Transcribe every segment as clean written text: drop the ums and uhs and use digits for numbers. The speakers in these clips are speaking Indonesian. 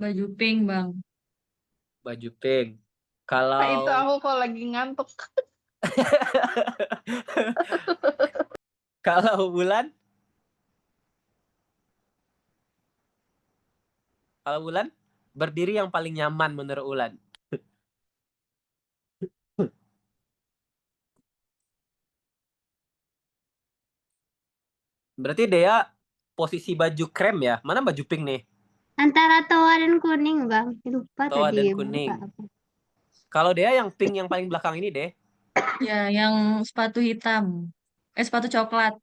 Baju pink, Bang. Baju pink. Itu Kalau aku kalau lagi ngantuk. kalau Wulan? Kalau Wulan, berdiri yang paling nyaman menurut Wulan. Berarti Dea posisi baju krem ya? Mana baju pink nih? Antara toa dan kuning, Bang. Lupa Toa dan tadi kuning. apa. Kalau Dea yang pink yang paling belakang ini deh. Ya, yang sepatu hitam. Sepatu coklat.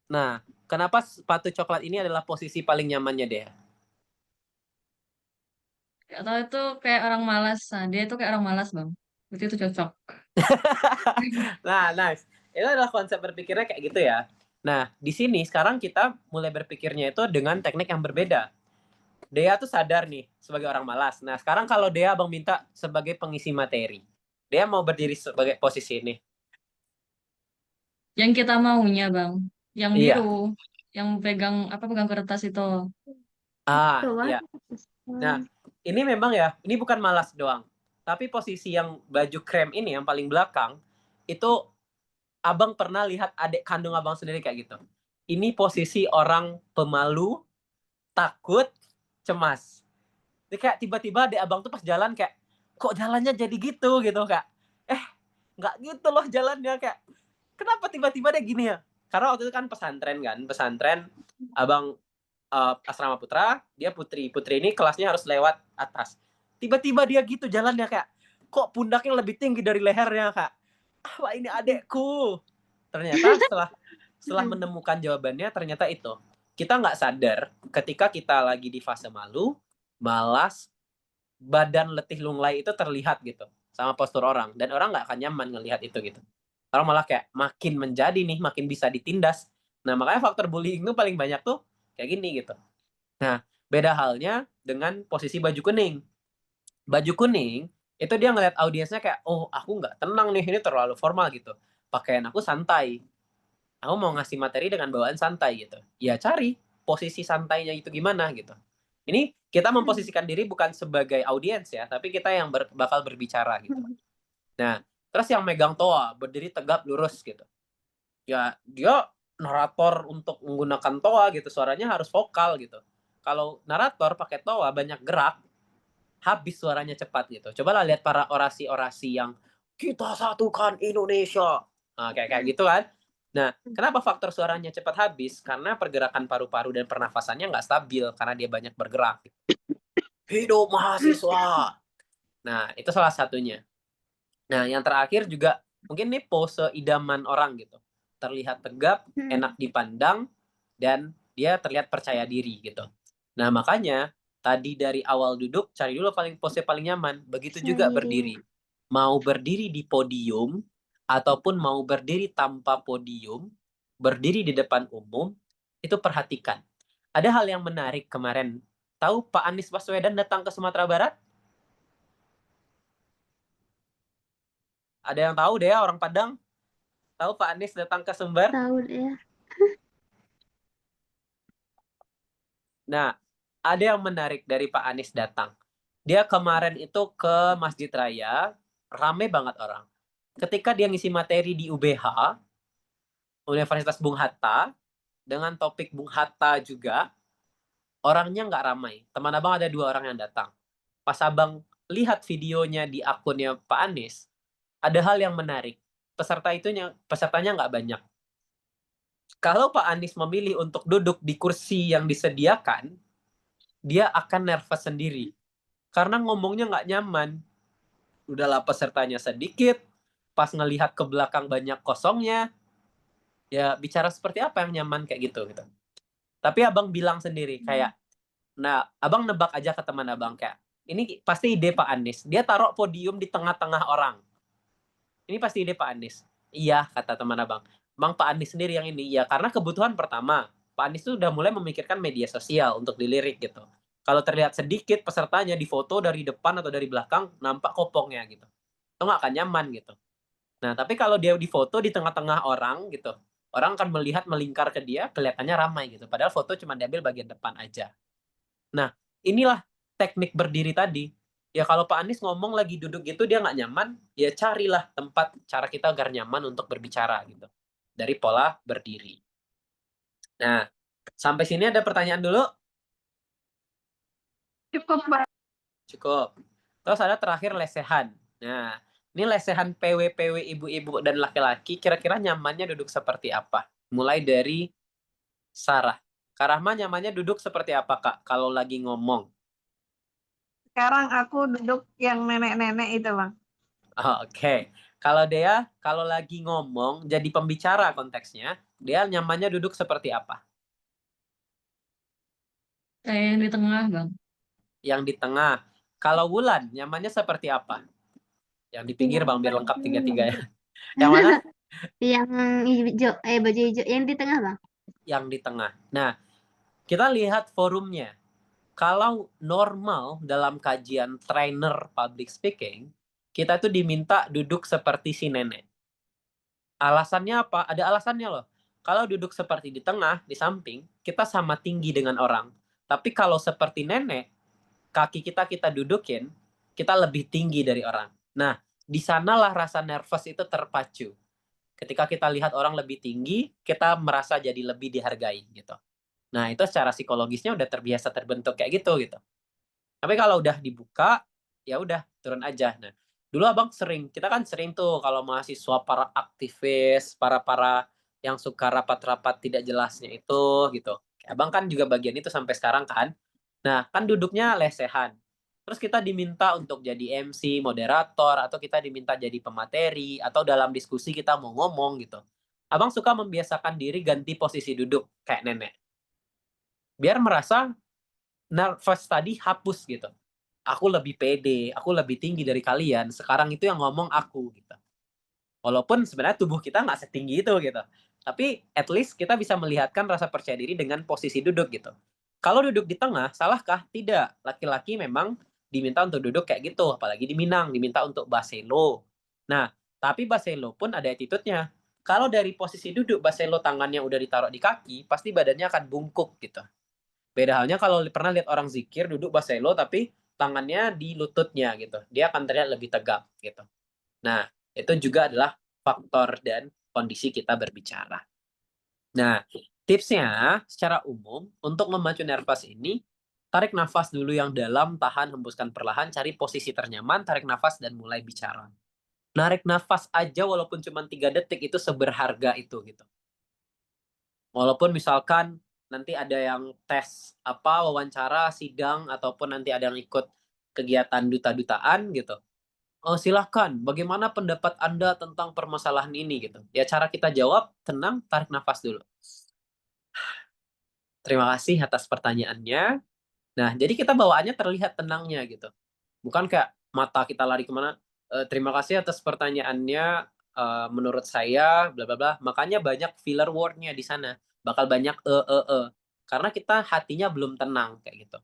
Nah, kenapa sepatu coklat ini adalah posisi paling nyamannya Dea? Gak tahu itu kayak orang malas. Nah, dia itu kayak orang malas, Bang. Berarti itu cocok. Nah, nice. Itu adalah konsep berpikirnya kayak gitu ya. Nah, di sini sekarang kita mulai berpikirnya itu dengan teknik yang berbeda. Dea tuh sadar nih sebagai orang malas. Nah, sekarang kalau Dea Abang minta sebagai pengisi materi. Dea mau berdiri sebagai posisi ini. Yang kita maunya, Bang. Yang Iya. biru. Yang pegang kertas itu. Toa. Iya. Nah, ini memang ya, ini bukan malas doang. Tapi posisi yang baju krem ini yang paling belakang, itu Abang pernah lihat adik kandung Abang sendiri kayak gitu. Ini posisi orang pemalu, takut, cemas. Jadi kayak tiba-tiba adik Abang tuh pas jalan kayak, kok jalannya jadi gitu kak. Nggak gitu loh jalannya kayak, kenapa tiba-tiba deh gini ya? Karena waktu itu kan pesantren Abang asrama putra, dia putri ini kelasnya harus lewat atas. Tiba-tiba dia gitu jalannya kayak, kok pundaknya lebih tinggi dari lehernya kak. Wah ini adekku. Ternyata setelah menemukan jawabannya ternyata itu. Kita nggak sadar ketika kita lagi di fase malu, malas, badan letih lunglai itu terlihat gitu sama postur orang, dan orang nggak akan nyaman ngelihat itu gitu. Orang malah kayak makin menjadi nih, makin bisa ditindas. Nah makanya faktor bullying itu paling banyak tuh kayak gini gitu. Nah beda halnya dengan posisi baju kuning. Baju kuning itu dia ngeliat audiensnya kayak, oh aku nggak tenang nih, ini terlalu formal gitu, pakaian aku santai, aku mau ngasih materi dengan bawaan santai gitu. Ya cari posisi santainya itu gimana gitu. Ini kita memposisikan diri bukan sebagai audiens ya, tapi kita yang bakal berbicara gitu. Nah, terus yang megang toa, berdiri tegap lurus gitu. Ya, dia narator untuk menggunakan toa gitu, suaranya harus vokal gitu. Kalau narator pakai toa banyak gerak, habis suaranya cepat gitu. Cobalah lihat para orasi-orasi yang kita satukan Indonesia. Nah, kayak gitu kan. Nah, kenapa faktor suaranya cepat habis? Karena pergerakan paru-paru dan pernafasannya nggak stabil karena dia banyak bergerak. Hidup mahasiswa. Nah, itu salah satunya. Nah, yang terakhir juga mungkin nih pose idaman orang gitu. Terlihat tegap, enak dipandang, dan dia terlihat percaya diri gitu. Nah, makanya tadi dari awal duduk, cari dulu pose paling nyaman. Begitu juga berdiri. Mau berdiri di podium, ataupun mau berdiri tanpa podium, berdiri di depan umum, itu perhatikan. Ada hal yang menarik kemarin. Tahu Pak Anies Baswedan datang ke Sumatera Barat? Ada yang tahu deh orang Padang? Tahu Pak Anies datang ke Sumber? Tahu ya. Nah, ada yang menarik dari Pak Anies datang. Dia kemarin itu ke Masjid Raya, rame banget orang. Ketika dia ngisi materi di UBH, Universitas Bung Hatta, dengan topik Bung Hatta juga, orangnya nggak ramai. Teman abang ada 2 orang yang datang. Pas abang lihat videonya di akunnya Pak Anies, ada hal yang menarik. Pesertanya nggak banyak. Kalau Pak Anies memilih untuk duduk di kursi yang disediakan, dia akan nervous sendiri. Karena ngomongnya nggak nyaman. Udahlah pesertanya sedikit, pas ngelihat ke belakang banyak kosongnya, ya bicara seperti apa yang nyaman kayak gitu. Tapi abang bilang sendiri kayak, nah abang nebak aja ke teman abang kayak, ini pasti ide Pak Anies. Dia taruh podium di tengah-tengah orang. Ini pasti ide Pak Anies. Iya, kata teman abang. Bang Pak Anies sendiri yang ini. Ya karena kebutuhan pertama, Pak Anies tuh udah mulai memikirkan media sosial untuk dilirik gitu. Kalau terlihat sedikit pesertanya di foto dari depan atau dari belakang, nampak kopongnya gitu. Itu nggak akan nyaman gitu. Nah, tapi kalau dia di foto di tengah-tengah orang gitu, orang akan melihat melingkar ke dia, kelihatannya ramai gitu. Padahal foto cuma diambil bagian depan aja. Nah, inilah teknik berdiri tadi. Ya kalau Pak Anies ngomong lagi duduk gitu dia nggak nyaman, ya carilah tempat cara kita agar nyaman untuk berbicara gitu. Dari pola berdiri. Nah, sampai sini ada pertanyaan dulu? Cukup, Bang. Cukup. Terus ada terakhir lesehan. Nah, ini lesehan PW-PW ibu-ibu dan laki-laki kira-kira nyamannya duduk seperti apa? Mulai dari Sarah. Kak Rahma nyamannya duduk seperti apa, Kak, kalau lagi ngomong? Sekarang aku duduk yang nenek-nenek itu, Bang. Oh, oke. Kalau Dea, kalau lagi ngomong, jadi pembicara konteksnya, Dea nyamannya duduk seperti apa? Kayak yang di tengah, Bang. Yang di tengah. Kalau Wulan, nyamannya seperti apa? Yang di pinggir, Bang, biar lengkap tiga-tiga ya. Yang mana? Yang hijau, baju hijau yang di tengah, Bang. Yang di tengah. Nah, kita lihat forumnya. Kalau normal dalam kajian trainer public speaking, kita tuh diminta duduk seperti si nenek. Alasannya apa? Ada alasannya loh. Kalau duduk seperti di tengah, di samping, kita sama tinggi dengan orang. Tapi kalau seperti nenek, kaki kita dudukin, kita lebih tinggi dari orang. Nah, di sanalah rasa nervous itu terpacu. Ketika kita lihat orang lebih tinggi, kita merasa jadi lebih dihargai gitu. Nah, itu secara psikologisnya udah terbiasa terbentuk kayak gitu gitu. Tapi kalau udah dibuka, ya udah turun aja. Nah, dulu abang kita kan sering tuh kalau mahasiswa para aktivis, para yang suka rapat-rapat tidak jelasnya itu gitu. Abang kan juga bagian itu sampai sekarang kan. Nah, kan duduknya lesehan. Terus kita diminta untuk jadi MC, moderator, atau kita diminta jadi pemateri, atau dalam diskusi kita mau ngomong gitu. Abang suka membiasakan diri ganti posisi duduk kayak nenek. Biar merasa nervous tadi hapus gitu. Aku lebih pede, aku lebih tinggi dari kalian. Sekarang itu yang ngomong aku gitu. Walaupun sebenarnya tubuh kita nggak setinggi itu gitu. Tapi at least kita bisa melihatkan rasa percaya diri dengan posisi duduk gitu. Kalau duduk di tengah, salahkah? Tidak. Laki-laki memang diminta untuk duduk kayak gitu. Apalagi di Minang, diminta untuk baselo. Nah, tapi baselo pun ada attitude-nya. Kalau dari posisi duduk, baselo tangannya udah ditaruh di kaki, pasti badannya akan bungkuk gitu. Beda halnya kalau pernah lihat orang zikir duduk baselo tapi tangannya di lututnya gitu. Dia akan terlihat lebih tegak gitu. Nah, itu juga adalah faktor dan kondisi kita berbicara. Nah, tipsnya secara umum untuk memacu nervous ini, tarik nafas dulu yang dalam, tahan, hembuskan perlahan, cari posisi ternyaman, tarik nafas dan mulai bicara. Narik nafas aja walaupun cuma 3 detik itu seberharga itu gitu. Walaupun misalkan nanti ada yang tes apa wawancara, sidang ataupun nanti ada yang ikut kegiatan duta-dutaan gitu. Oh, silahkan, bagaimana pendapat Anda tentang permasalahan ini gitu. Ya cara kita jawab, tenang, tarik nafas dulu. Terima kasih atas pertanyaannya. Nah, jadi kita bawaannya terlihat tenangnya gitu. Bukan kayak mata kita lari kemana. Terima kasih atas pertanyaannya. Menurut saya, bla bla bla. Makanya banyak filler wordnya di sana. Bakal banyak karena kita hatinya belum tenang kayak gitu.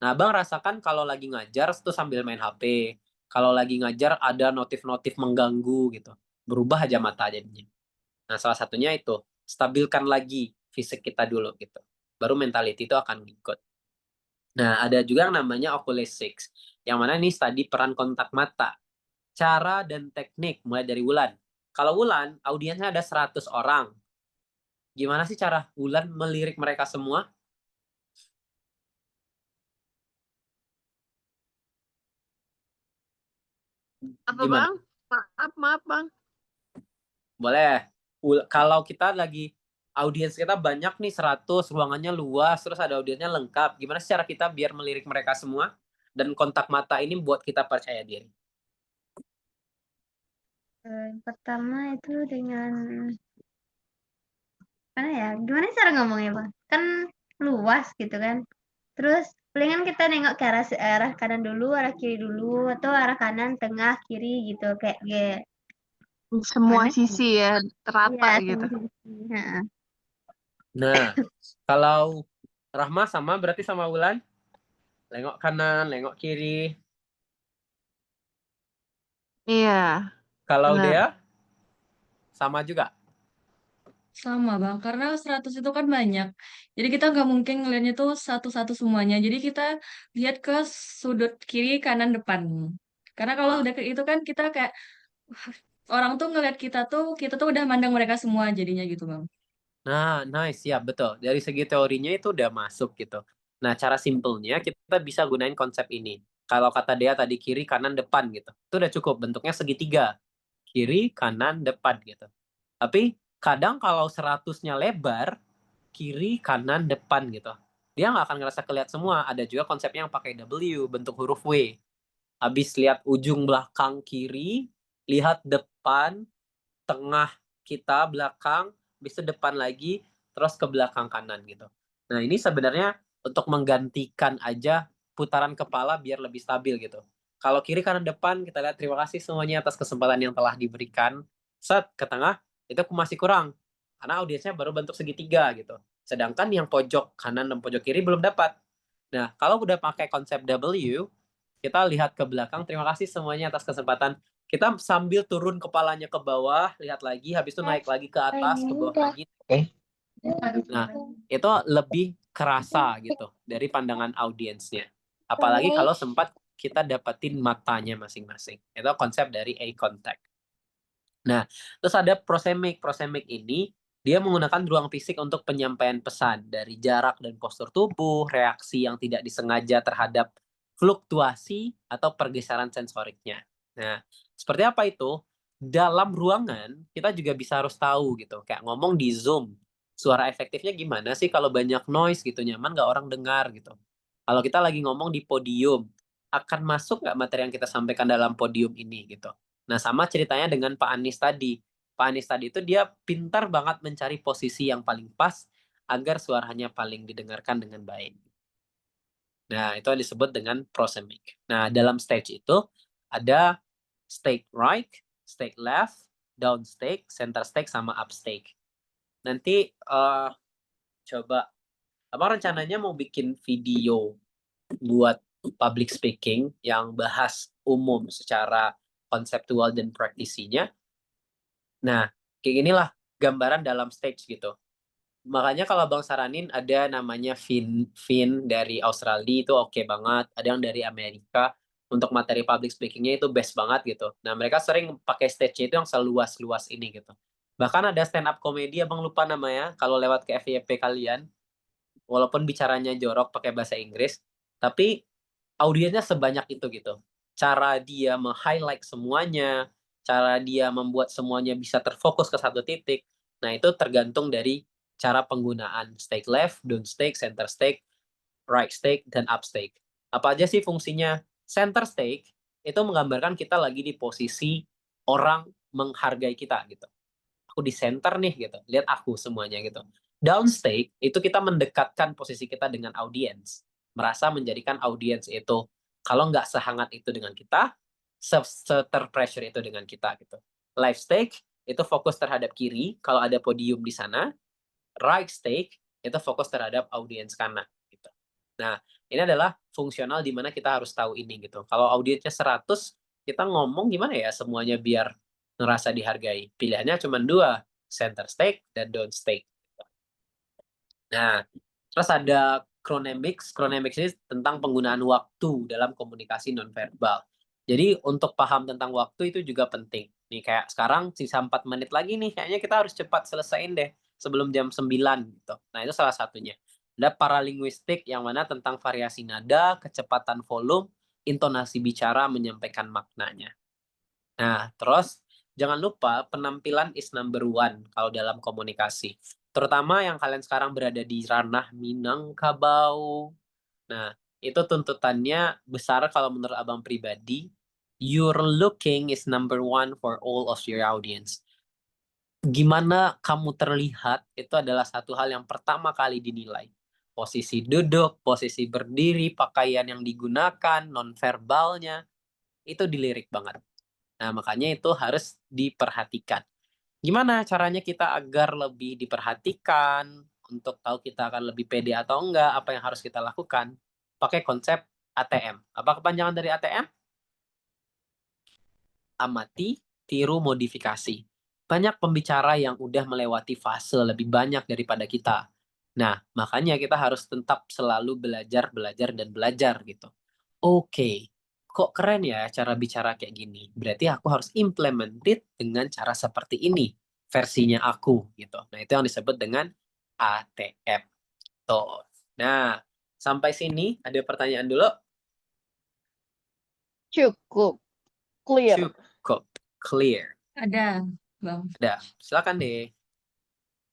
Nah, Bang rasakan kalau lagi ngajar tuh sambil main HP. Kalau lagi ngajar ada notif-notif mengganggu gitu. Berubah aja mata jadinya. Nah, salah satunya itu stabilkan lagi fisik kita dulu gitu. Baru mentality itu akan ikut. Nah, ada juga yang namanya Oculus 6. Yang mana ini tadi peran kontak mata. Cara dan teknik mulai dari Wulan. Kalau Wulan, audiensnya ada 100 orang. Gimana sih cara Wulan melirik mereka semua? Apa, Gimana? Bang? Maaf, Bang. Boleh. Kalau kita lagi audiens kita banyak nih 100, ruangannya luas, terus ada audiensnya lengkap. Gimana sih cara kita biar melirik mereka semua? Dan kontak mata ini buat kita percaya diri. Pertama itu dengan mana ya? Gimana cara ngomongnya, Bang? Kan luas gitu kan. Terus palingan kita nengok ke arah kanan dulu, arah kiri dulu, atau arah kanan, tengah, kiri gitu kayak Semua mana? sisi ya, terata Iya, gitu. semua sisi. Heeh. Nah, kalau Rahma sama berarti sama Wulan? Lengok kanan, lengok kiri. Iya, Kalau benar. Dea? Sama juga? Sama Bang, karena 100 itu kan banyak. Jadi kita nggak mungkin ngelihatnya tuh satu-satu semuanya. Jadi kita lihat ke sudut kiri, kanan, depan. Karena kalau Ah, udah ke itu kan kita kayak orang tuh ngelihat kita tuh udah mandang mereka semua jadinya gitu Bang. Nah, nice ya, betul. Dari segi teorinya itu udah masuk gitu. Nah, cara simpelnya kita bisa gunain konsep ini. Kalau kata dia tadi kiri, kanan, depan gitu. Itu udah cukup, bentuknya segitiga. Kiri, kanan, depan gitu. Tapi kadang kalau 100-nya lebar, kiri, kanan, depan gitu. Dia nggak akan ngerasa kelihatan semua. Ada juga konsepnya yang pakai W, bentuk huruf W. Habis lihat ujung belakang kiri, lihat depan, tengah kita, belakang, bisa depan lagi, terus ke belakang kanan gitu. Nah, ini sebenarnya untuk menggantikan aja putaran kepala biar lebih stabil gitu. Kalau kiri kanan depan, kita lihat terima kasih semuanya atas kesempatan yang telah diberikan. Set, ke tengah, itu masih kurang. Karena audiensnya baru bentuk segitiga gitu. Sedangkan yang pojok kanan dan pojok kiri belum dapat. Nah, kalau udah pakai konsep W, kita lihat ke belakang, terima kasih semuanya atas kesempatan. Kita sambil turun kepalanya ke bawah, lihat lagi, habis itu naik lagi ke atas, ke bawah lagi. Oke. Nah, itu lebih kerasa gitu dari pandangan audiensnya. Apalagi kalau sempat kita dapetin matanya masing-masing. Itu konsep dari eye contact. Nah, terus ada prosemik. Prosemik ini dia menggunakan ruang fisik untuk penyampaian pesan dari jarak dan postur tubuh, reaksi yang tidak disengaja terhadap fluktuasi atau pergeseran sensoriknya. Nah, seperti apa itu? Dalam ruangan kita juga bisa harus tahu gitu. Kayak ngomong di Zoom, suara efektifnya gimana sih kalau banyak noise gitu, nyaman nggak orang dengar gitu. Kalau kita lagi ngomong di podium, akan masuk nggak materi yang kita sampaikan dalam podium ini gitu. Nah, sama ceritanya dengan Pak Anies tadi. Pak Anies tadi itu dia pintar banget mencari posisi yang paling pas agar suaranya paling didengarkan dengan baik. Nah, itu disebut dengan prosemic. Nah, dalam stage itu ada stage right, stage left, down stage, center stage, sama up stage. Nanti coba, apa rencananya mau bikin video buat public speaking yang bahas umum secara konseptual dan praktisinya. Nah, kayak inilah gambaran dalam stage gitu. Makanya kalau Bang saranin ada namanya Vin dari Australia itu oke banget. Ada yang dari Amerika untuk materi public speakingnya itu best banget gitu. Nah, mereka sering pakai stage-nya itu yang seluas-luas ini gitu. Bahkan ada stand up komedi, Abang lupa namanya, kalau lewat ke FYP kalian, walaupun bicaranya jorok pakai bahasa Inggris, tapi audiensnya sebanyak itu gitu. Cara dia meng-highlight semuanya, cara dia membuat semuanya bisa terfokus ke satu titik. Nah, itu tergantung dari cara penggunaan stake left, down stake, center stake, right stake, dan up stake. Apa aja sih fungsinya? Center stake itu menggambarkan kita lagi di posisi orang menghargai kita gitu. Aku di center nih gitu, lihat aku semuanya gitu. Downstake itu kita mendekatkan posisi kita dengan audiens, merasa menjadikan audiens itu kalau nggak sehangat itu dengan kita, terpressure itu dengan kita gitu. Live stake itu fokus terhadap kiri kalau ada podium di sana, right stake itu fokus terhadap audiens kanan gitu. Nah, ini adalah fungsional di mana kita harus tahu ini gitu. Kalau audiensnya 100, kita ngomong gimana ya semuanya biar ngerasa dihargai. Pilihannya cuma dua, center stake dan down stake. Nah, terus ada chronemics. Chronemics ini tentang penggunaan waktu dalam komunikasi nonverbal. Jadi untuk paham tentang waktu itu juga penting. Nih kayak sekarang sisa 4 menit lagi nih, kayaknya kita harus cepat selesaiin deh sebelum jam 9 gitu. Nah, itu salah satunya. Ada paralinguistik yang mana tentang variasi nada, kecepatan volume, intonasi bicara menyampaikan maknanya. Nah, terus jangan lupa penampilan is number one kalau dalam komunikasi. Terutama yang kalian sekarang berada di ranah Minangkabau. Nah, itu tuntutannya besar kalau menurut abang pribadi. Your looking is number one for all of your audience. Gimana kamu terlihat itu adalah satu hal yang pertama kali dinilai. Posisi duduk, posisi berdiri, pakaian yang digunakan, nonverbalnya, itu dilirik banget. Nah, makanya itu harus diperhatikan. Gimana caranya kita agar lebih diperhatikan, untuk tahu kita akan lebih pede atau enggak, apa yang harus kita lakukan? Pakai konsep ATM. Apa kepanjangan dari ATM? Amati, tiru, modifikasi. banyak pembicara yang udah melewati fase lebih banyak daripada kita. Nah, makanya kita harus tetap selalu belajar, belajar, dan belajar gitu. Oke, kok keren ya cara bicara kayak gini. Berarti aku harus implement it dengan cara seperti ini, versinya aku gitu. Nah, itu yang disebut dengan ATM. Tuh. Nah, sampai sini ada pertanyaan dulu? Cukup clear. Cukup clear. Ada, Bang. Ada. Silakan deh.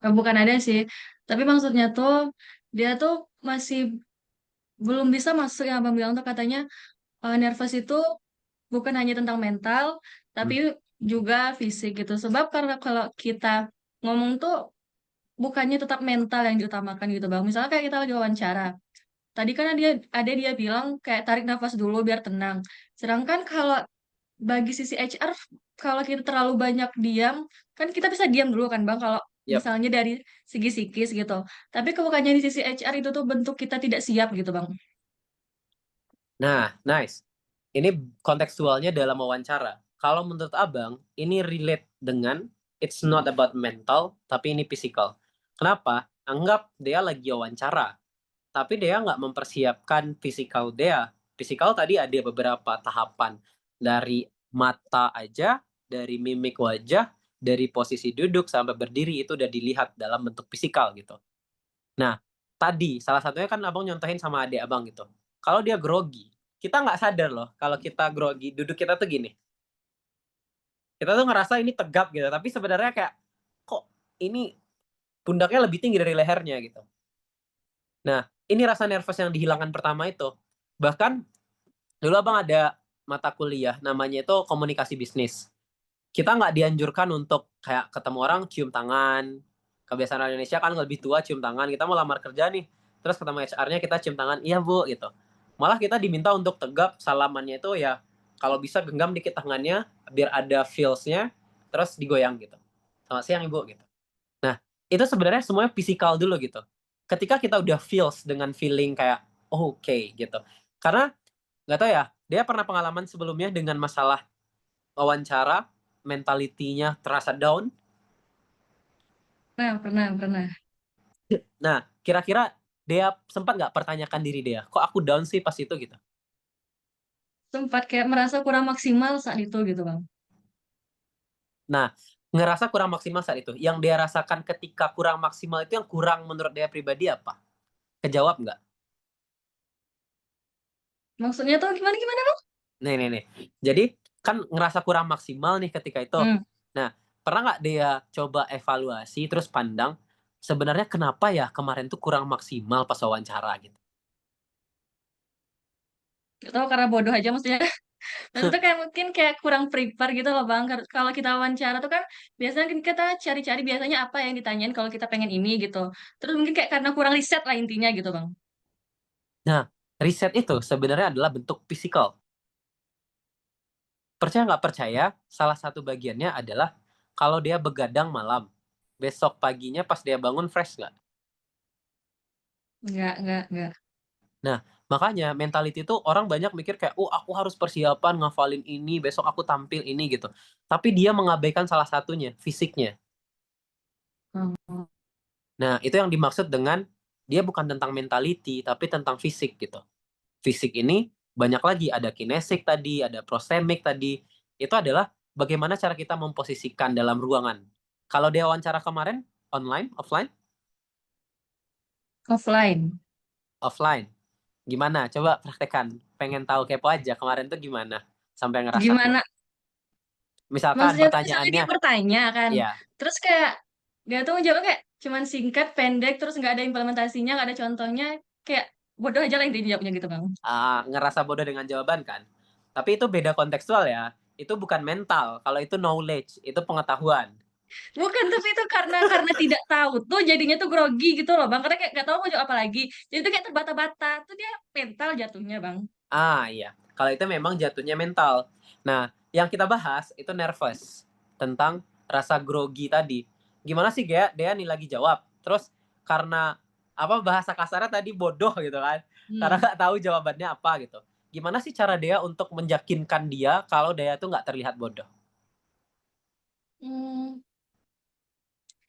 Bukan ada sih, tapi maksudnya tuh dia tuh masih belum bisa masuk yang Abang bilang tuh katanya nervous itu bukan hanya tentang mental, tapi juga fisik gitu. Sebab karena kalau kita ngomong tuh bukannya tetap mental yang diutamakan gitu Bang. Misalnya kayak kita lagi wawancara. Tadi kan dia bilang kayak tarik nafas dulu biar tenang. Sedangkan kalau bagi sisi HR, kalau kita terlalu banyak diam, kan kita bisa diam dulu kan Bang, kalau Yap. misalnya dari segi psikis gitu. Tapi bukannya di sisi HR itu tuh bentuk kita tidak siap gitu Bang. Nah, nice. Ini kontekstualnya dalam wawancara. Kalau menurut Abang, ini relate dengan it's not about mental, tapi ini physical. Kenapa? Anggap dia lagi wawancara, tapi dia nggak mempersiapkan physical dia. Physical tadi ada beberapa tahapan. Dari mata aja, dari mimik wajah, dari posisi duduk sampai berdiri itu udah dilihat dalam bentuk physical gitu. Nah, tadi salah satunya kan Abang nyontohin sama adik Abang gitu. Kalau dia grogi, kita nggak sadar loh kalau kita grogi, duduk kita tuh gini. Kita tuh ngerasa ini tegap gitu, tapi sebenarnya kayak kok ini pundaknya lebih tinggi dari lehernya gitu. Nah, ini rasa nervous yang dihilangkan pertama itu. Bahkan dulu Abang ada mata kuliah namanya itu komunikasi bisnis. Kita nggak dianjurkan untuk kayak ketemu orang cium tangan. Kebiasaan orang Indonesia kan lebih tua cium tangan. Kita mau lamar kerja nih, terus ketemu HR-nya kita cium tangan, iya bu gitu. Malah kita diminta untuk tegap, salamannya itu ya kalau bisa genggam dikit tangannya biar ada feels-nya, terus digoyang gitu. Selamat siang ibu gitu. Nah, itu sebenarnya semuanya physical dulu gitu. Ketika kita udah feels dengan feeling kayak oke gitu. Karena nggak tahu ya, dia pernah pengalaman sebelumnya dengan masalah wawancara, mentality-nya terasa down. Nah, pernah. Nah, kira-kira dia sempat nggak pertanyakan diri dia, kok aku down sih pas itu gitu? Sempat kayak merasa kurang maksimal saat itu gitu Bang. Nah, ngerasa kurang maksimal saat itu. Yang dia rasakan ketika kurang maksimal itu yang kurang menurut dia pribadi apa? Kejawab nggak? Maksudnya tuh gimana Bang? Nih. Jadi kan ngerasa kurang maksimal nih ketika itu. Nah, pernah nggak dia coba evaluasi terus pandang sebenarnya kenapa ya kemarin tuh kurang maksimal pas wawancara gitu? Gak tahu karena bodoh aja maksudnya. Dan itu kayak mungkin kayak kurang prepare gitu loh Bang. Kalau kita wawancara tuh kan biasanya kita cari-cari biasanya apa yang ditanyain kalau kita pengen ini gitu. Terus mungkin kayak karena kurang riset lah intinya gitu Bang. Nah, riset itu sebenarnya adalah bentuk physical. Percaya nggak percaya, salah satu bagiannya adalah kalau dia begadang malam, besok paginya pas dia bangun fresh nggak? Enggak. Nah, makanya mentality itu orang banyak mikir kayak, oh aku harus persiapan ngafalin ini, besok aku tampil ini gitu. Tapi dia mengabaikan salah satunya, fisiknya. Oh. Nah, itu yang dimaksud dengan dia bukan tentang mentality, tapi tentang fisik gitu. Fisik ini banyak lagi, ada kinesik tadi, ada prosemik tadi. Itu adalah bagaimana cara kita memposisikan dalam ruangan. Kalau dia wawancara kemarin, online, offline? Offline. Offline. Gimana? Coba praktekan. Pengen tahu kepo aja kemarin tuh gimana? Sampai ngerasa Gimana? misalkan Maksudnya tuh misalnya pertanyaannya, dia bertanya kan. ya, Terus kayak gak tahu jawabnya kayak cuman singkat, pendek, terus nggak ada implementasinya, nggak ada contohnya. Kayak bodoh aja lah intinya jawabnya gitu Bang. ngerasa bodoh dengan jawaban kan? Tapi itu beda kontekstual ya. Itu bukan mental. Kalau itu knowledge, itu pengetahuan. Bukan, tapi itu karena tidak tahu tuh jadinya tuh grogi gitu loh Bang. Karena kayak gak tahu mau jawab apa lagi. Jadi tuh kayak terbata-bata. Tuh dia mental jatuhnya Bang. Iya. Kalau itu memang jatuhnya mental. Nah, yang kita bahas itu nervous. Tentang rasa grogi tadi. Gimana sih dia nih lagi jawab. Terus karena bahasa kasarnya tadi bodoh gitu kan. Karena nggak tahu jawabannya apa gitu. Gimana sih cara dia untuk menyakinkan dia kalau dia tuh nggak terlihat bodoh?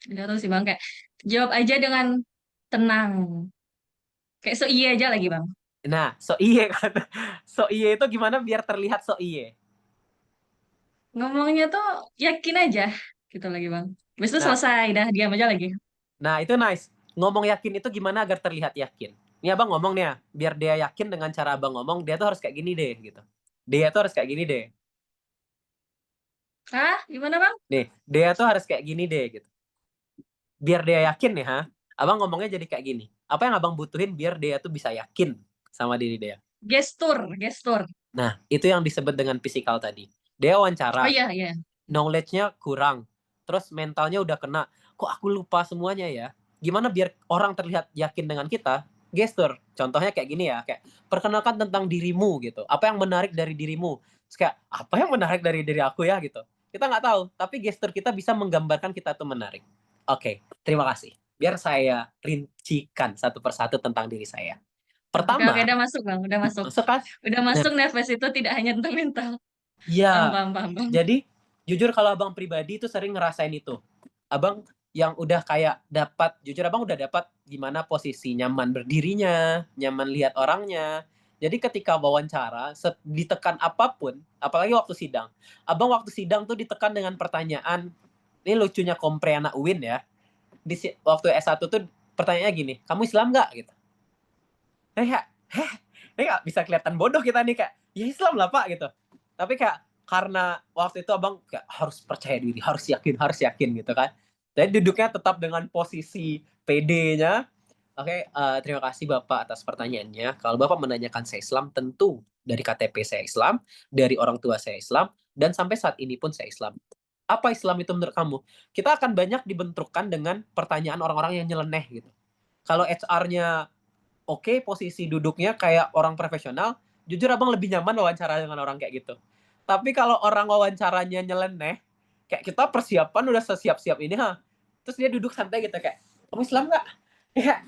Nggak tahu sih Bang, kayak jawab aja dengan tenang. Kayak so iya aja lagi Bang. Nah, so iye kan. So iye itu gimana biar terlihat so iye? Ngomongnya tuh yakin aja gitu lagi Bang. Habis itu Nah, selesai, dah diam aja lagi. nah itu nice. Ngomong yakin itu gimana agar terlihat yakin? Ini abang ngomong nih ya, biar dia yakin dengan cara abang ngomong, dia tuh harus kayak gini deh gitu. Dia tuh harus kayak gini deh. Hah? Gimana Bang? Nih, dia tuh harus kayak gini deh gitu. Biar dia yakin nih, ha. Abang ngomongnya jadi kayak gini. Apa yang abang butuhin biar dia tuh bisa yakin sama diri dia? Gestur, gestur. Nah, itu yang disebut dengan physical tadi. Dia Oh wawancara, iya, iya. knowledge-nya kurang, terus mentalnya udah kena. Kok aku lupa semuanya ya? Gimana biar orang terlihat yakin dengan kita? Gestur. Contohnya kayak gini ya, kayak perkenalkan tentang dirimu gitu. Apa yang menarik dari dirimu? Terus kayak apa yang menarik dari diri aku ya gitu. Kita nggak tahu, tapi gestur kita bisa menggambarkan kita tuh menarik. Oke, terima kasih. Biar saya rincikan satu persatu tentang diri saya. Oke, oke, Pertama, udah masuk Bang, udah masuk. masuk kan? Udah Nah, masuk nervous itu tidak hanya tentang mental. Paham, iya. paham, paham, paham. Jadi jujur kalau abang pribadi itu sering ngerasain itu. Abang yang udah kayak dapat, jujur abang udah dapat gimana posisi nyaman berdirinya, nyaman lihat orangnya. Jadi ketika wawancara, ditekan apapun, apalagi waktu sidang. Abang waktu sidang tuh ditekan dengan pertanyaan, ini lucunya kompre anak UIN ya. Waktu S1 tuh pertanyaannya gini, kamu Islam nggak? Gitu. Ini nggak bisa kelihatan bodoh kita nih kayak, ya Islam lah Pak gitu. Tapi kayak karena waktu itu abang kayak harus percaya diri, harus yakin gitu kan. Jadi duduknya tetap dengan posisi PD-nya. Oke, terima kasih Bapak atas pertanyaannya. Kalau Bapak menanyakan saya Islam, tentu dari KTP saya Islam, dari orang tua saya Islam, dan sampai saat ini pun saya Islam. Apa Islam itu menurut kamu? Kita akan banyak dibenturkan dengan pertanyaan orang-orang yang nyeleneh gitu. Kalau HR-nya oke, posisi duduknya kayak orang profesional, jujur abang lebih nyaman wawancara dengan orang kayak gitu. Tapi kalau orang wawancaranya nyeleneh, kayak kita persiapan udah sesiap-siap ini, ha. Terus dia duduk santai gitu kayak, kamu Islam nggak? Ya,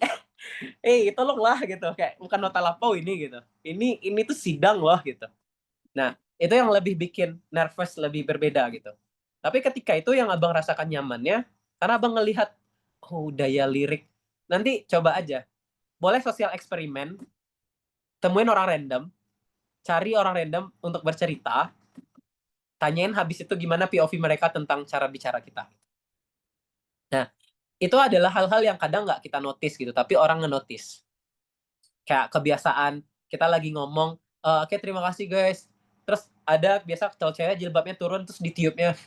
tolonglah gitu, kayak bukan nota lapau ini gitu. Ini tuh sidang loh gitu. Nah, itu yang lebih bikin nervous, lebih berbeda gitu. Tapi ketika itu yang abang rasakan nyamannya, karena abang ngelihat, oh daya lirik. Nanti coba aja, boleh sosial eksperimen, temuin orang random, cari orang random untuk bercerita, tanyain habis itu gimana POV mereka tentang cara bicara kita. Nah, itu adalah hal-hal yang kadang nggak kita notice gitu, tapi orang nge-notice. Kayak kebiasaan, kita lagi ngomong, oke terima kasih guys. Terus ada biasa cowok cewek jilbabnya turun, terus ditiupnya.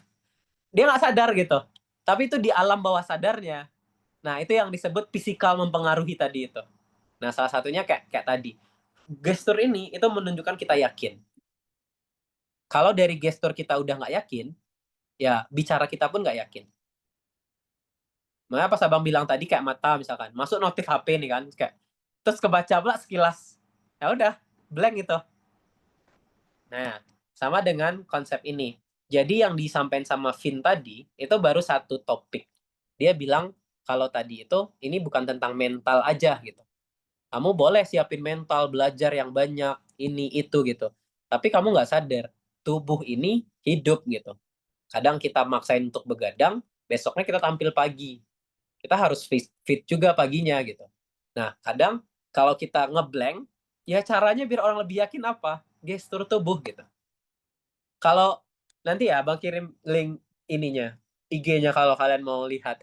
Dia nggak sadar gitu. Tapi itu di alam bawah sadarnya. Nah, itu yang disebut fisikal mempengaruhi tadi itu. Nah, salah satunya kayak tadi. Gestur ini itu menunjukkan kita yakin. Kalau dari gestur kita udah nggak yakin, ya bicara kita pun nggak yakin. Makanya pas abang bilang tadi kayak mata misalkan, masuk notif HP nih kan, kayak terus kebaca pula sekilas, ya udah blank gitu. Nah, sama dengan konsep ini. Jadi yang disampaikan sama Vin tadi itu baru satu topik. Dia bilang kalau tadi itu ini bukan tentang mental aja gitu. Kamu boleh siapin mental, belajar yang banyak, ini itu gitu. Tapi kamu nggak sadar, tubuh ini hidup gitu. Kadang kita maksain untuk begadang, besoknya kita tampil pagi. Kita harus fit juga paginya gitu. Nah, kadang kalau kita ngeblank, ya caranya biar orang lebih yakin apa? Gestur tubuh gitu. Kalau nanti ya Bang kirim link ininya, IG-nya kalau kalian mau lihat.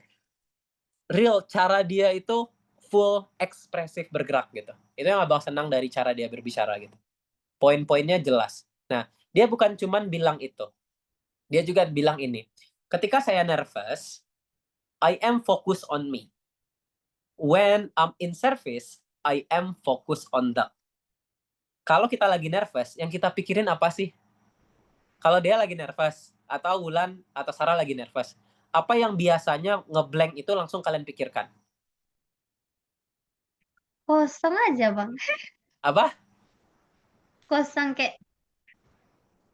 Real cara dia itu full ekspresif bergerak gitu. Itu yang Abang senang dari cara dia berbicara gitu. Poin-poinnya jelas. Nah, dia bukan cuman bilang itu. Dia juga bilang ini. Ketika saya nervous, I am focused on me. When I'm in service, I am focused on that. Kalau kita lagi nervous, yang kita pikirin apa sih? Kalau dia lagi nervous, atau Wulan atau Sarah lagi nervous, apa yang biasanya ngeblank itu langsung kalian pikirkan? Kosong aja, Bang. Apa? Kosong kayak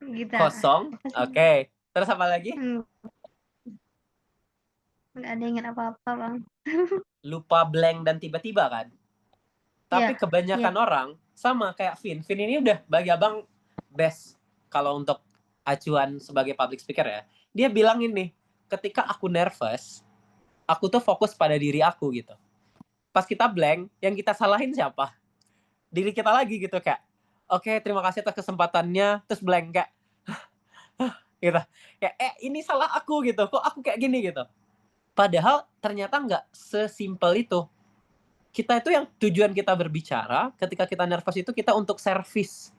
gitu. Kosong. Apa sih? Oke. Terus apa lagi? Nggak ada ingat apa-apa, Bang. Lupa blank dan tiba-tiba kan? Tapi Iya, kebanyakan iya. orang sama kayak Vin. Vin ini udah bagi abang best kalau untuk acuan sebagai public speaker ya. Dia bilang ini, ketika aku nervous, aku tuh fokus pada diri aku gitu. Pas kita blank, yang kita salahin siapa? Diri kita lagi gitu kayak, oke terima kasih atas kesempatannya, terus blank kayak, gitu. Kayak, ini salah aku gitu, kok aku kayak gini gitu. Padahal ternyata nggak sesimpel itu. Kita itu yang tujuan kita berbicara, ketika kita nervous itu kita untuk service.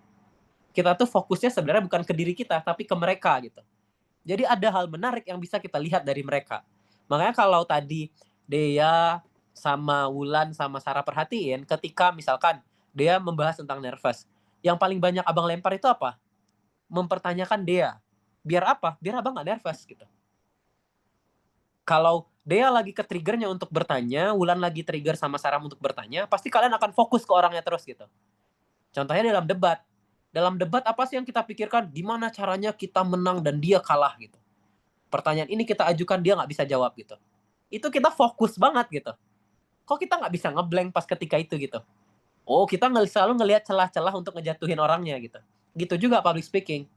Kita tuh fokusnya sebenarnya bukan ke diri kita, tapi ke mereka gitu. Jadi ada hal menarik yang bisa kita lihat dari mereka. Makanya kalau tadi Dea sama Wulan sama Sarah perhatiin, ketika misalkan Dea membahas tentang nervous, yang paling banyak abang lempar itu apa? Mempertanyakan Dea. Biar apa? Biar abang gak nervous gitu. Kalau Dea lagi ke triggernya untuk bertanya, Wulan lagi trigger sama Sarah untuk bertanya, pasti kalian akan fokus ke orangnya terus gitu. Contohnya dalam debat. Dalam debat apa sih yang kita pikirkan? Gimana caranya kita menang dan dia kalah gitu. Pertanyaan ini kita ajukan, dia nggak bisa jawab gitu. Itu kita fokus banget gitu. Kok kita nggak bisa ngeblank pas ketika itu gitu? Oh, kita selalu ngelihat celah-celah untuk ngejatuhin orangnya gitu. Gitu juga public speaking.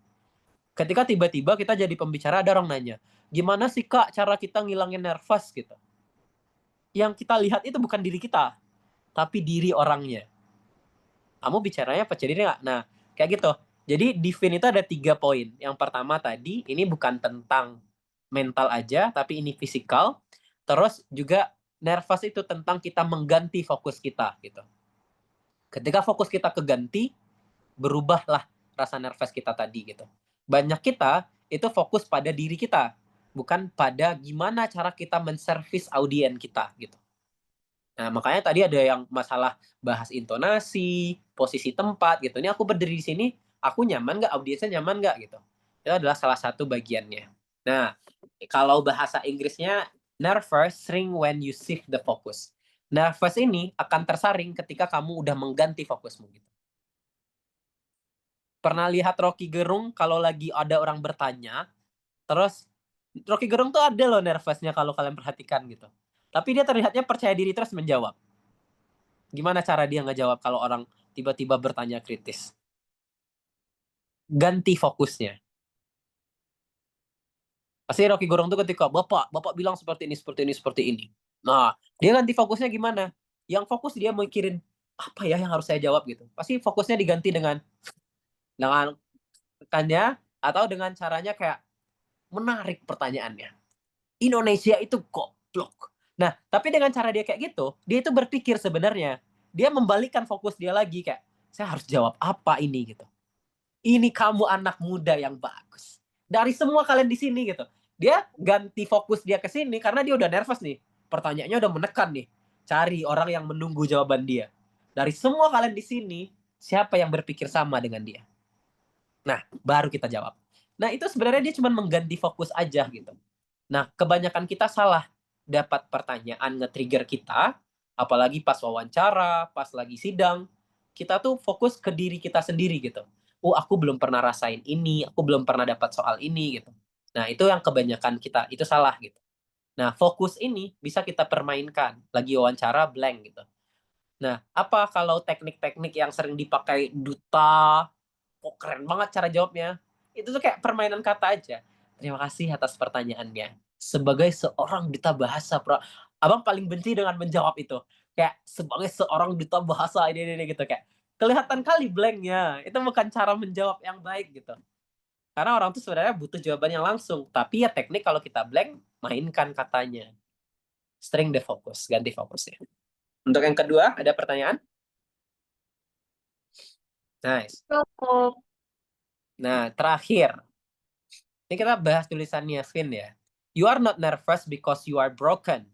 Ketika tiba-tiba kita jadi pembicara, ada orang nanya, gimana sih Kak cara kita ngilangin nervous gitu? Yang kita lihat itu bukan diri kita, tapi diri orangnya. Kamu bicaranya percaya diri nggak? Nah, kayak gitu. Jadi di Fin itu ada 3 poin. Yang pertama tadi, ini bukan tentang mental aja, tapi ini fisikal. Terus juga nervous itu tentang kita mengganti fokus kita gitu. Ketika fokus kita keganti, berubahlah rasa nervous kita tadi gitu. Banyak kita itu fokus pada diri kita, bukan pada gimana cara kita menservis audien kita gitu. Nah, makanya tadi ada yang masalah bahas intonasi, posisi tempat gitu. Ini aku berdiri di sini, aku nyaman nggak, audiensnya nyaman nggak gitu. Itu adalah salah satu bagiannya. Nah, kalau bahasa Inggrisnya, nervous shrink when you shift the focus. Nervous ini akan tersaring ketika kamu udah mengganti fokusmu gitu. Pernah lihat Rocky Gerung kalau lagi ada orang bertanya, terus Rocky Gerung tuh ada loh nervousnya kalau kalian perhatikan gitu. Tapi dia terlihatnya percaya diri terus menjawab. Gimana cara dia ngejawab kalau orang tiba-tiba bertanya kritis? Ganti fokusnya. Pasti Rocky Gerung tuh ketika, Bapak bilang seperti ini. Nah, dia ganti fokusnya gimana? Yang fokus dia mikirin, apa ya yang harus saya jawab gitu. Pasti fokusnya diganti dengan tanya, atau dengan caranya kayak menarik pertanyaannya. Indonesia itu goblok. Nah, tapi dengan cara dia kayak gitu, dia itu berpikir sebenarnya, dia membalikkan fokus dia lagi kayak, saya harus jawab apa ini gitu. Ini kamu anak muda yang bagus. Dari semua kalian di sini gitu. Dia ganti fokus dia ke sini karena dia udah nervous nih. Pertanyaannya udah menekan nih. Cari orang yang menunggu jawaban dia. Dari semua kalian di sini, siapa yang berpikir sama dengan dia? Nah, baru kita jawab. Nah, itu sebenarnya dia cuma mengganti fokus aja gitu. Nah, kebanyakan kita salah dapat pertanyaan nge-trigger kita, apalagi pas wawancara, pas lagi sidang, kita tuh fokus ke diri kita sendiri gitu. Oh, aku belum pernah rasain ini, aku belum pernah dapat soal ini gitu. Nah, itu yang kebanyakan kita, itu salah gitu. Nah, fokus ini bisa kita permainkan, lagi wawancara blank gitu. Nah, apa kalau teknik-teknik yang sering dipakai duta, kok keren banget cara jawabnya. Itu tuh kayak permainan kata aja. Terima kasih atas pertanyaannya. Sebagai seorang duta bahasa, abang paling benci dengan menjawab itu. Kayak sebagai seorang duta bahasa ini gitu kayak kelihatan kali blanknya. Itu bukan cara menjawab yang baik gitu. Karena orang tuh sebenarnya butuh jawabannya langsung. Tapi ya teknik kalau kita blank, mainkan katanya. String the focus, ganti fokusnya. Untuk yang kedua, ada pertanyaan? Nice. Cukup. Nah, terakhir. Ini kita bahas tulisannya Finn ya. You are not nervous because you are broken.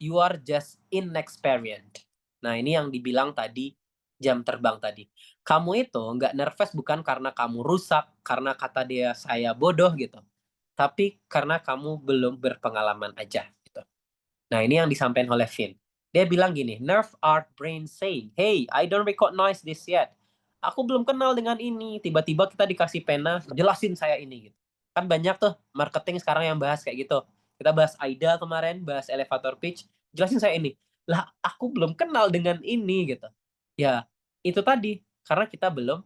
You are just inexperienced. Nah, ini yang dibilang tadi, jam terbang tadi. Kamu itu nggak nervous bukan karena kamu rusak, karena kata dia saya bodoh gitu. Tapi karena kamu belum berpengalaman aja gitu. Nah, ini yang disampaikan oleh Finn. Dia bilang gini, nerve art brain saying, hey, I don't recognize this yet. Aku belum kenal dengan ini. Tiba-tiba kita dikasih pena, jelasin saya ini gitu. Kan banyak tuh marketing sekarang yang bahas kayak gitu. Kita bahas AIDA kemarin, bahas elevator pitch, jelasin saya ini. Lah, aku belum kenal dengan ini gitu. Ya, itu tadi. Karena kita belum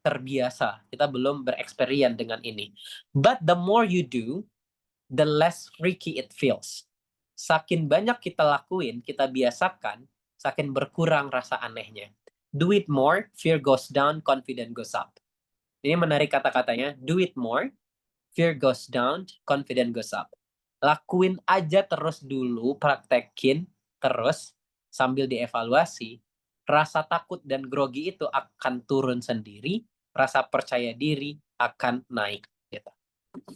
terbiasa. Kita belum bereksperience dengan ini. But the more you do, the less freaky it feels. saking banyak kita lakuin, kita biasakan, saking berkurang rasa anehnya. Do it more, fear goes down, confidence goes up. Ini menarik kata-katanya. Do it more, fear goes down, confidence goes up. Lakuin aja terus dulu, praktekin terus sambil dievaluasi. Rasa takut dan grogi itu akan turun sendiri, rasa percaya diri akan naik. Gitu.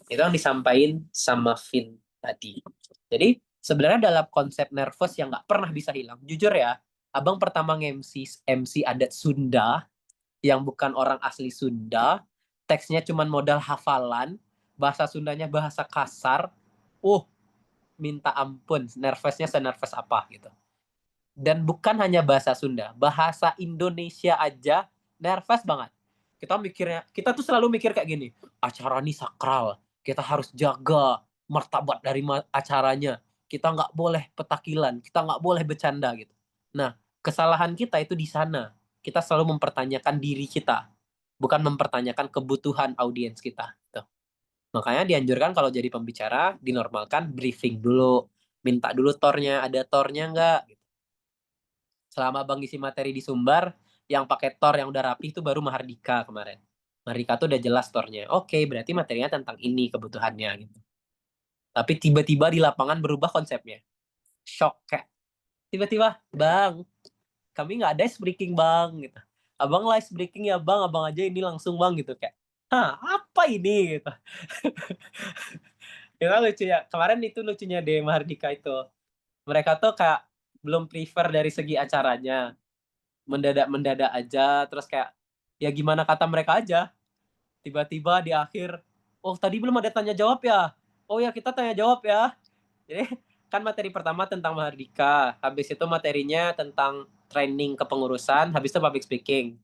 Itu yang disampaikan sama Vin tadi. Jadi sebenarnya dalam konsep nervous yang nggak pernah bisa hilang. Jujur ya, abang pertama MC adat Sunda yang bukan orang asli Sunda, teksnya cuma modal hafalan, bahasa Sundanya bahasa kasar, minta ampun, nervousnya senervous apa gitu. Dan bukan hanya bahasa Sunda, bahasa Indonesia aja nervous banget. Kita tuh selalu mikir kayak gini, acara ini sakral, kita harus jaga martabat dari acaranya, kita nggak boleh petakilan, kita nggak boleh bercanda gitu. Nah, kesalahan kita itu di sana, kita selalu mempertanyakan diri kita, bukan mempertanyakan kebutuhan audiens kita. Gitu. Makanya dianjurkan kalau jadi pembicara, dinormalkan briefing dulu, minta dulu tornya, ada tornya nggak? Gitu. Selama Bang isi materi di Sumbar, yang pakai tor yang udah rapi itu baru Mahardika kemarin. Mahardika tuh udah jelas tornya. Oke, berarti materinya tentang ini kebutuhannya gitu. Tapi tiba-tiba di lapangan berubah konsepnya. Shock kayak. Tiba-tiba, Bang, kami nggak ada ice breaking, Bang. Gitu. Abang ice breaking ya, Bang. Abang aja ini langsung, Bang. Gitu kayak. Hah, apa ini? Gitu. Itu lucu ya. Kemarin itu lucunya deh Mahardika itu. Mereka tuh kayak belum prefer dari segi acaranya. Mendadak aja. Terus kayak, ya gimana kata mereka aja. Tiba-tiba di akhir, tadi belum ada tanya jawab ya? Oh ya, kita tanya jawab ya. Jadi, kan materi pertama tentang Mahardika. Habis itu materinya tentang training kepengurusan. Habis itu public speaking.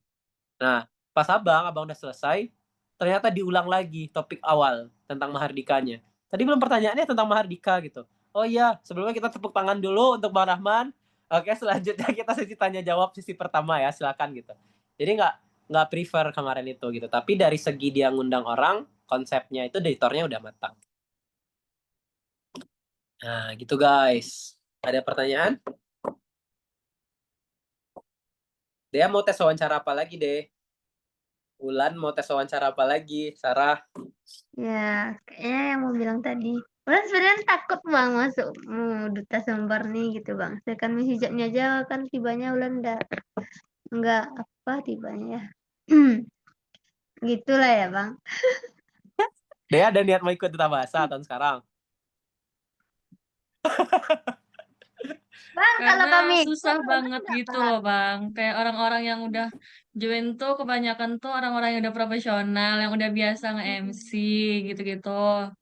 Nah, pas abang udah selesai, ternyata diulang lagi topik awal tentang Mahardikanya. Tadi belum pertanyaannya tentang Mahardika gitu. Oh iya, sebelumnya kita tepuk tangan dulu untuk Bang Rahman. Oke, selanjutnya kita sesi tanya jawab sesi pertama ya, silakan gitu. Jadi nggak prefer kemarin itu gitu. Tapi dari segi dia ngundang orang, konsepnya itu editornya udah matang. Nah, gitu guys. Ada pertanyaan? Dia mau tes wawancara apa lagi deh? Ulan mau tes wawancara apa lagi? Sarah? Ya, kayaknya yang mau bilang tadi. Ulan sebenarnya takut Bang masuk duta Sumbar nih gitu Bang. Sedangkan hijabnya aja kan tibanya Ulan enggak apa tibanya. Gitulah ya Bang. Dia ada niat mau ikut duta bahasa tahun sekarang? Bang, kalau Karena kami susah ikut, banget enggak gitu apa? loh Bang. Kayak orang-orang yang udah join tuh kebanyakan tuh orang-orang yang udah profesional, yang udah biasa nge-MC gitu-gitu.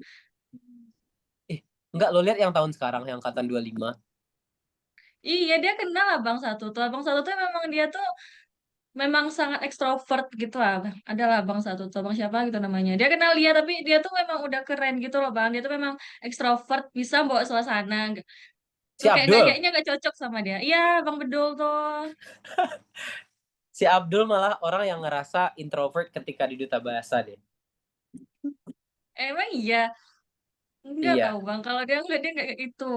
Enggak, lo lihat yang tahun sekarang, yang angkatan 25. Iya, dia kenal Abang Satu tuh. Abang Satu tuh memang dia tuh memang sangat ekstrovert gitu lah. Adalah Abang Satu tuh. Abang siapa gitu namanya. Dia kenal dia, tapi dia tuh memang udah keren gitu loh Bang. Dia tuh memang ekstrovert, bisa bawa suasana. Si Kayak Abdul. kayaknya gak cocok sama dia. Iya, Bang Bedul tuh. Si Abdul malah orang yang ngerasa introvert ketika di duta bahasa deh. Emang iya. Enggak Iya. tahu Bang. Kalau dia enggak, dia enggak kayak gitu.